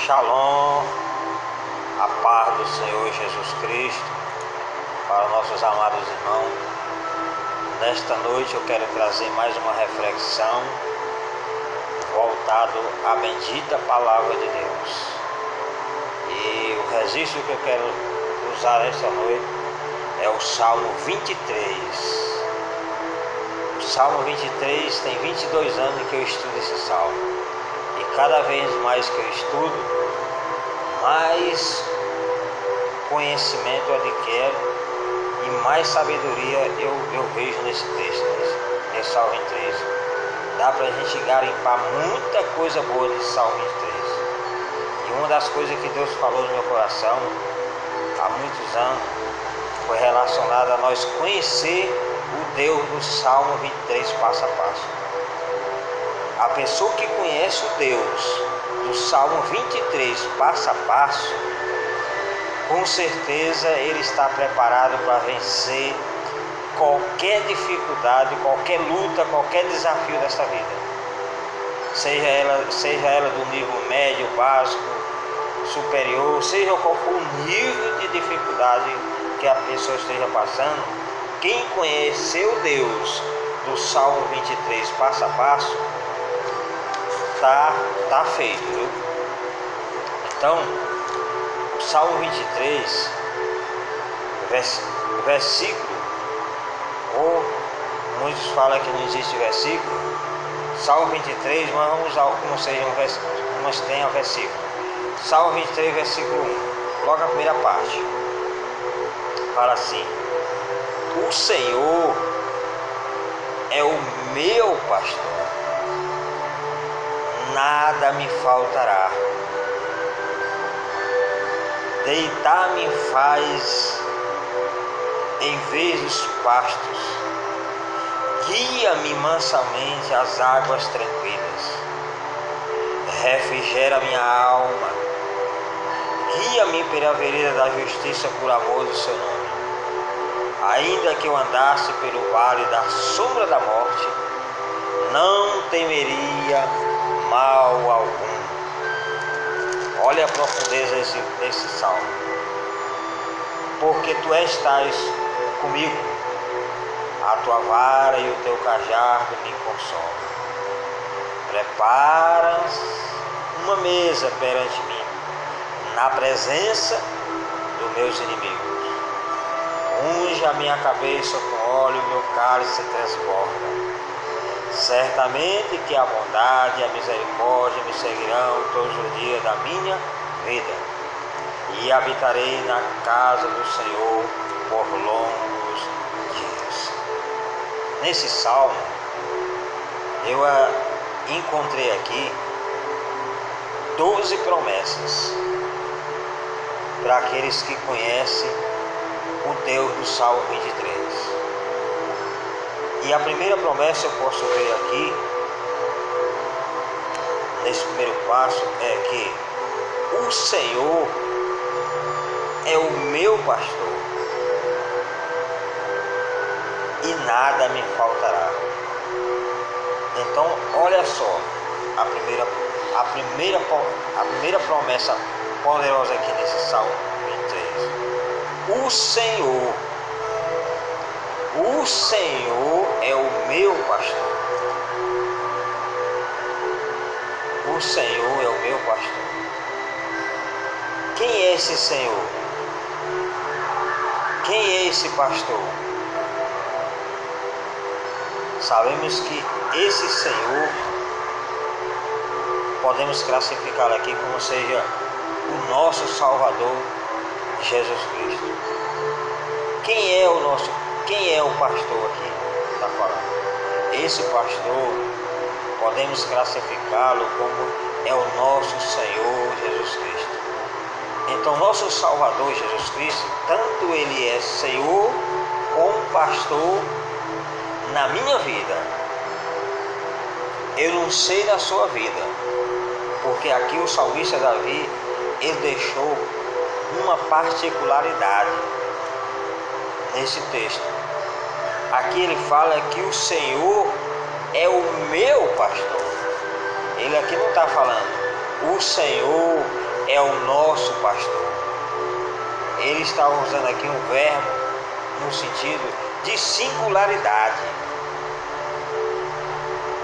Shalom, a paz do Senhor Jesus Cristo, para nossos amados irmãos. Nesta noite eu quero trazer mais uma reflexão voltado à bendita palavra de Deus. E o registro que eu quero usar nesta noite é o Salmo 23. O Salmo 23 tem 22 anos que eu estudo esse salmo. E cada vez mais que eu estudo, mais conhecimento eu adquiro e mais sabedoria eu vejo nesse texto, nesse Salmo 23. Dá pra gente garimpar muita coisa boa nesse Salmo 23. E uma das coisas que Deus falou no meu coração há muitos anos foi relacionada a nós conhecer o Deus do Salmo 23 passo a passo. A pessoa que conhece o Deus do Salmo 23 passo a passo, com certeza ele está preparado para vencer qualquer dificuldade, qualquer luta, qualquer desafio desta vida. Seja ela do nível médio, básico, superior, seja qual for o nível de dificuldade que a pessoa esteja passando, quem conheceu Deus do Salmo 23 passo a passo, tá feito, viu? Então, o Salmo 23, versículo, ou muitos falam que não existe versículo, Salmo 23, mas vamos usar como seja mas tenha versículo. Salmo 23, versículo 1, logo a primeira parte, fala assim: o Senhor é o meu pastor, nada me faltará. Deitar-me faz em vez dos pastos, guia-me mansamente às águas tranquilas, refrigera minha alma, guia-me pela vereda da justiça por amor do seu nome. Ainda que eu andasse pelo vale da sombra da morte, não temeria mal algum. Olha a profundeza desse salmo. Porque tu estás comigo, a tua vara e o teu cajado me consolam. Preparas uma mesa perante mim, na presença dos meus inimigos. Unge a minha cabeça com óleo e meu cálice transborda. Certamente que a bondade e a misericórdia me seguirão todos os dias da minha vida, e habitarei na casa do Senhor por longos dias. Nesse salmo, eu encontrei aqui 12 promessas para aqueles que conhecem o Deus do Salmo 23. E a primeira promessa eu posso ver aqui, nesse primeiro passo, é que o Senhor é o meu pastor e nada me faltará. Então, olha só, a primeira promessa poderosa aqui nesse Salmo 23. O Senhor é o meu pastor. O Senhor é o meu pastor. Quem é esse Senhor? Quem é esse pastor? Sabemos que esse Senhor podemos classificar aqui como seja o nosso Salvador, Jesus Cristo. Quem é o pastor aqui? Está falando. Esse pastor, podemos classificá-lo como é o nosso Senhor Jesus Cristo. Então, nosso Salvador Jesus Cristo, tanto Ele é Senhor como pastor na minha vida. Eu não sei da sua vida, porque aqui o salmista Davi, ele deixou uma particularidade nesse texto. Aqui ele fala que o Senhor é o meu pastor. Ele aqui não está falando o Senhor é o nosso pastor. Ele está usando aqui um verbo no sentido de singularidade.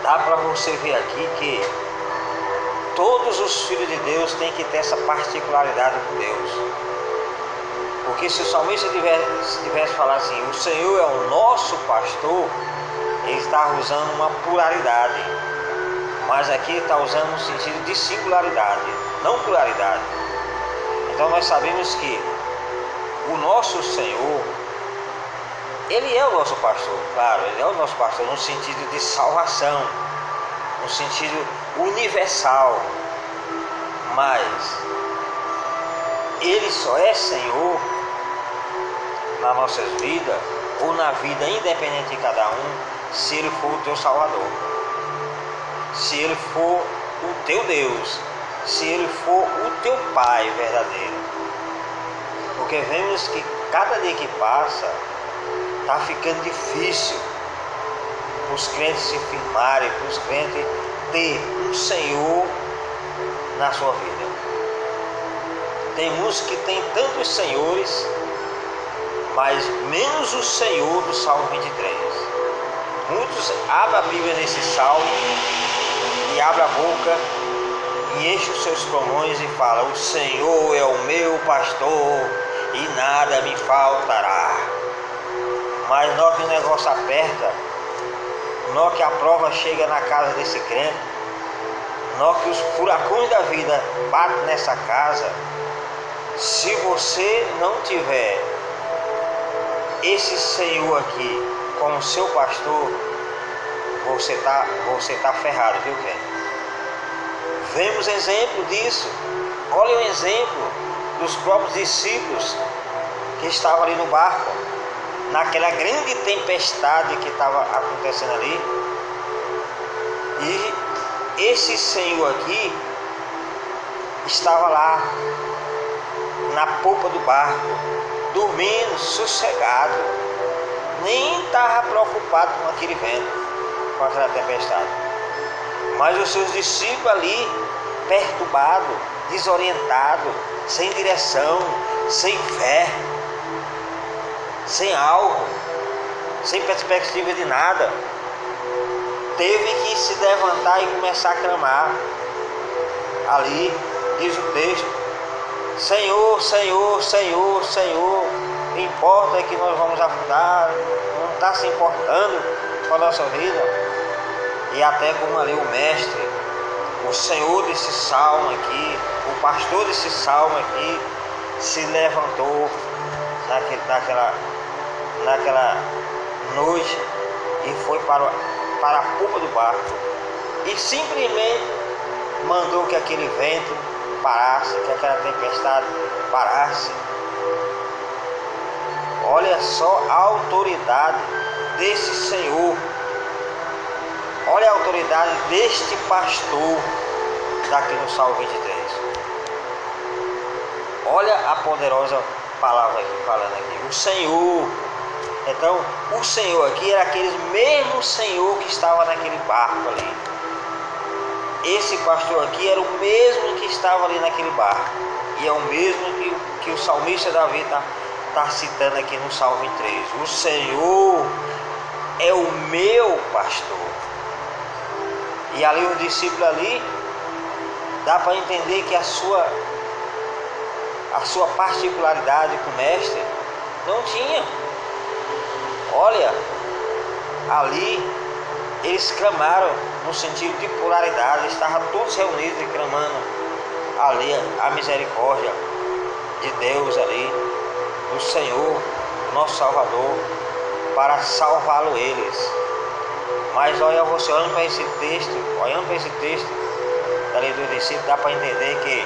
Dá para você ver aqui que todos os filhos de Deus têm que ter essa particularidade com Deus. Porque se o salmista tivesse falado assim, o Senhor é o nosso pastor, ele está usando uma pluralidade. Mas aqui está usando um sentido de singularidade, não pluralidade. Então nós sabemos que o nosso Senhor, Ele é o nosso pastor, claro, Ele é o nosso pastor no sentido de salvação, no sentido universal, mas Ele só é Senhor nas nossas vidas, ou na vida independente de cada um, se Ele for o teu Salvador, se Ele for o teu Deus, se Ele for o teu Pai verdadeiro. Porque vemos que cada dia que passa está ficando difícil para os crentes se firmarem, para os crentes ter um Senhor na sua vida. Tem uns que tem tantos senhores, mas menos o Senhor do Salmo 23. Muitos abrem a Bíblia nesse salmo e abrem a boca e enchem os seus pulmões e falam: o Senhor é o meu pastor e nada me faltará. Mas na hora que o negócio aperta, na hora que a prova chega na casa desse crente, na hora que os furacões da vida batem nessa casa, se você não tiver esse Senhor aqui como seu pastor, você tá ferrado, viu, crente? Vemos exemplo disso. Olha o exemplo dos próprios discípulos que estavam ali no barco, naquela grande tempestade que estava acontecendo ali. E esse Senhor aqui estava lá na polpa do barco, dormindo, sossegado, nem estava preocupado com aquele vento, com aquela tempestade. Mas os seus discípulos ali, perturbados, desorientados, sem direção, sem fé, sem algo, sem perspectiva de nada, teve que se levantar e começar a clamar. Ali diz o texto: Senhor, Senhor, Senhor, Senhor, o que importa é que nós vamos afundar, não está se importando com a nossa vida. E até como ali o mestre, o Senhor desse salmo aqui, o pastor desse salmo aqui, se levantou naquela noite e foi para a polpa do barco e simplesmente mandou que aquele vento parasse, que aquela tempestade parasse. Olha só a autoridade desse Senhor, olha a autoridade deste pastor daqui no Salmo 23. Olha a poderosa palavra aqui, falando aqui, o Senhor. Então, o Senhor aqui era aquele mesmo Senhor que estava naquele barco ali. Esse pastor aqui era o mesmo que estava ali naquele barco. E é o mesmo que o salmista Davi está citando aqui no Salmo 23. O Senhor é o meu pastor. E ali os discípulos ali, dá para entender que a sua particularidade com o mestre não tinha. Olha, ali eles clamaram no sentido de pluralidade, estavam todos reunidos e clamando ali a misericórdia de Deus ali, do Senhor, nosso Salvador, para salvá-lo eles. Mas olha, você olhando para esse texto da lei do discípulo, dá para entender que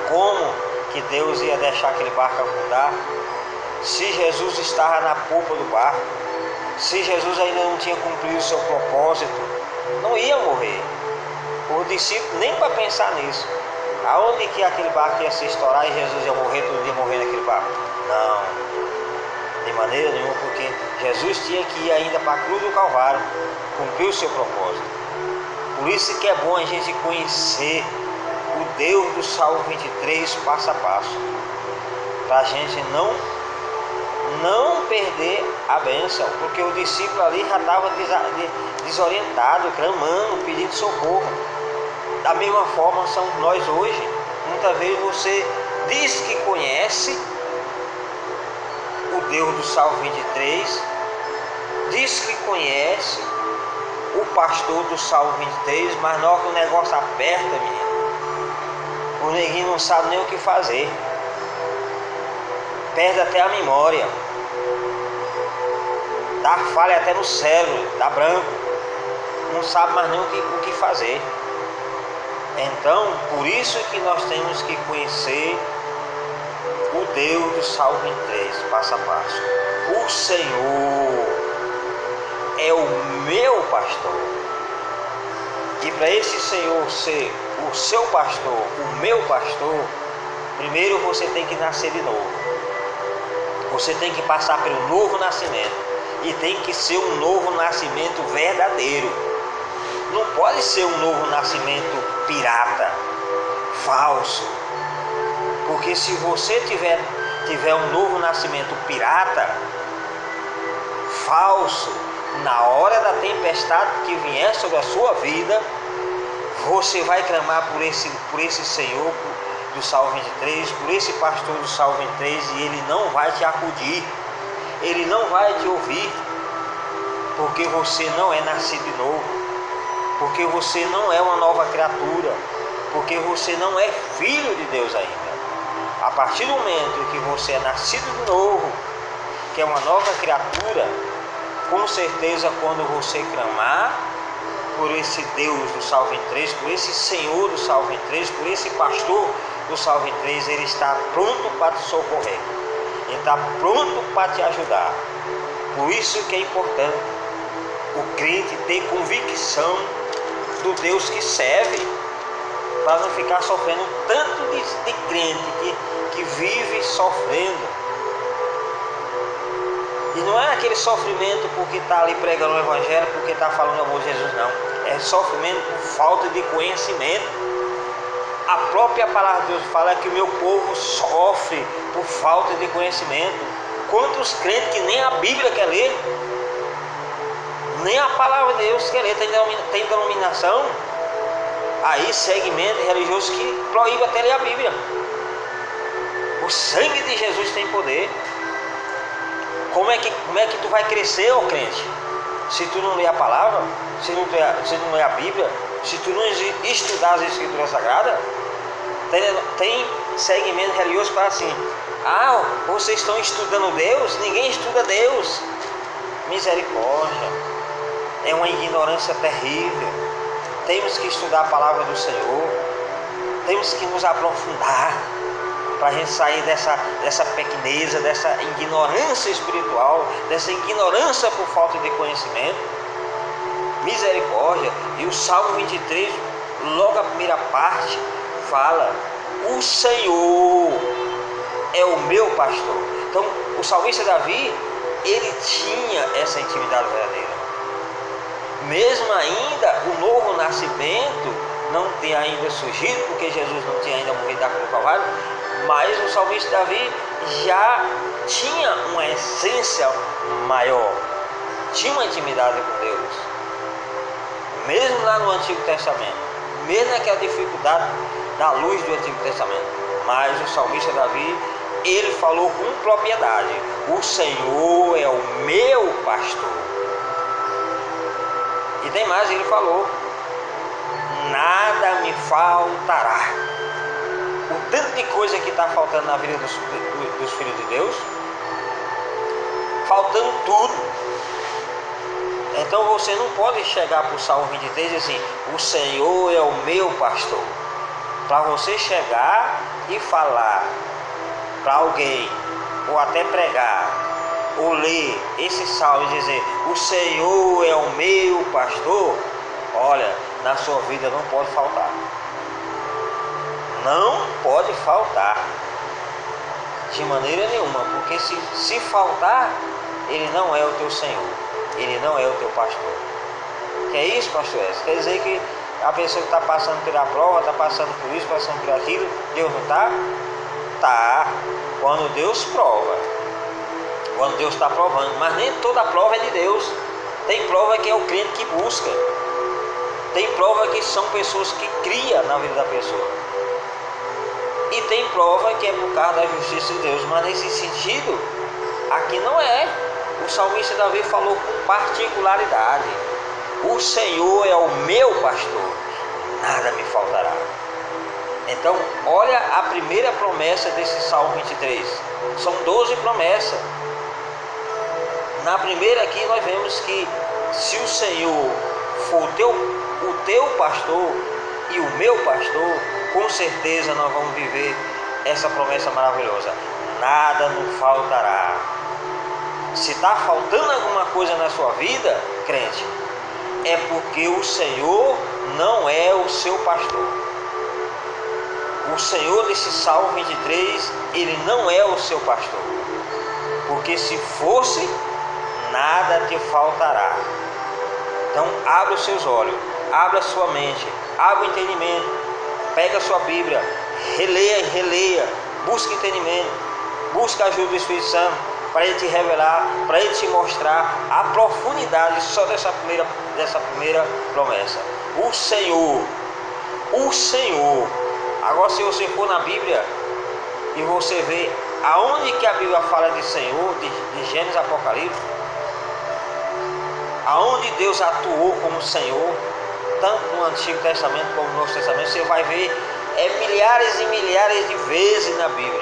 como que Deus ia deixar aquele barco afundar, se Jesus estava na polpa do barco, se Jesus ainda não tinha cumprido o seu propósito, não ia morrer. Os discípulos nem para pensar nisso. Aonde que aquele barco ia se estourar e Jesus ia morrer, todo dia morrer naquele barco? Não, de maneira nenhuma, porque Jesus tinha que ir ainda para a cruz do Calvário, cumprir o seu propósito. Por isso que é bom a gente conhecer o Deus do Salmo 23 passo a passo, para a gente não perder a bênção, porque o discípulo ali já estava desorientado, clamando, pedindo socorro. Da mesma forma somos nós hoje. Muitas vezes você diz que conhece o Deus do Salmo 23, diz que conhece o pastor do Salmo 23, mas na hora que o negócio aperta, menino, o neguinho não sabe nem o que fazer, perde até a memória, dá falha até no cérebro, dá branco, não sabe mais nem o que fazer. Então, por isso que nós temos que conhecer o Deus do Salmo 23, passo a passo. O Senhor é o meu pastor. E para esse Senhor ser o seu pastor, o meu pastor, primeiro você tem que nascer de novo. Você tem que passar pelo novo nascimento. E tem que ser um novo nascimento verdadeiro. Não pode ser um novo nascimento pirata, falso. Porque se você tiver um novo nascimento pirata, falso, na hora da tempestade que vier sobre a sua vida, você vai clamar por esse Senhor do Salmo 23, por esse pastor do Salmo 23, e ele não vai te acudir, ele não vai te ouvir, porque você não é nascido de novo. Porque você não é uma nova criatura, porque você não é filho de Deus ainda. A partir do momento que você é nascido de novo, que é uma nova criatura, com certeza quando você clamar por esse Deus do Salmo 23, por esse Senhor do Salmo 23, por esse pastor do Salmo 23, ele está pronto para te socorrer, ele está pronto para te ajudar. Por isso que é importante o crente ter convicção do Deus que serve, para não ficar sofrendo tanto de crente que vive sofrendo. E não é aquele sofrimento porque está ali pregando o Evangelho, porque está falando do amor de Jesus, não. É sofrimento por falta de conhecimento. A própria palavra de Deus fala que o meu povo sofre por falta de conhecimento. Quantos crentes que nem a Bíblia quer ler, nem a palavra de Deus quer ler, tem denominação, aí segmento religioso que proíbe até ler a Bíblia. O sangue de Jesus tem poder. Como é que tu vai crescer, ó crente, se tu não lê a palavra, se não lê a Bíblia, se tu não estudar as Escrituras Sagradas? Tem segmento religioso para assim: ah, vocês estão estudando Deus? Ninguém estuda Deus. Misericórdia. É uma ignorância terrível. Temos que estudar a palavra do Senhor. Temos que nos aprofundar para a gente sair dessa pequeneza, dessa ignorância espiritual, dessa ignorância por falta de conhecimento. Misericórdia. E o Salmo 23, logo a primeira parte, fala: o Senhor é o meu pastor. Então, o salmista Davi, ele tinha essa intimidade verdadeira. Mesmo ainda o novo nascimento não tenha ainda surgido, porque Jesus não tinha ainda morrido da cruz do Calvário, mas o salmista Davi já tinha uma essência maior, tinha uma intimidade com Deus, mesmo lá no Antigo Testamento, mesmo naquela dificuldade da luz do Antigo Testamento. Mas o salmista Davi, ele falou com propriedade: o Senhor é o meu pastor. E tem mais, ele falou: nada me faltará. O tanto de coisa que está faltando na vida dos filhos de Deus, faltando tudo. Então você não pode chegar para o Salmo 23 e dizer assim: o Senhor é o meu pastor. Para você chegar e falar para alguém, ou até pregar, ou ler esse salmo e dizer: o Senhor é o meu pastor, olha, na sua vida não pode faltar. Não pode faltar de maneira nenhuma, porque se faltar, ele não é o teu Senhor, ele não é o teu pastor. Que é isso, pastor? Quer dizer que A pessoa que está passando pela prova, está passando por isso, passando por aquilo, Deus não está? Tá. Quando Deus prova, quando Deus está provando, mas nem toda prova é de Deus. Tem prova que é o crente que busca, tem prova que são pessoas que criam na vida da pessoa, e tem prova que é por causa da justiça de Deus. Mas nesse sentido, aqui não é. O salmista Davi falou com particularidade: o Senhor é o meu pastor, nada me faltará. Então, olha a primeira promessa desse Salmo 23. São 12 promessas. Na primeira aqui nós vemos que se o Senhor for o teu pastor e o meu pastor, com certeza nós vamos viver essa promessa maravilhosa: nada nos faltará. Se está faltando alguma coisa na sua vida, crente, é porque o Senhor não é o seu pastor. O Senhor desse Salmo 23, Ele não é o seu pastor. Porque se fosse, nada te faltará. Então abra os seus olhos, abra a sua mente, abra o entendimento, pega a sua Bíblia, releia e releia, busque entendimento, busque a ajuda do Espírito Santo para Ele te revelar, para Ele te mostrar a profundidade só dessa primeira promessa. O Senhor. Agora, se você for na Bíblia e você vê aonde que a Bíblia fala de Senhor, de Gênesis, Apocalipse, aonde Deus atuou como Senhor, tanto no Antigo Testamento como no Novo Testamento, você vai ver milhares e milhares de vezes na Bíblia.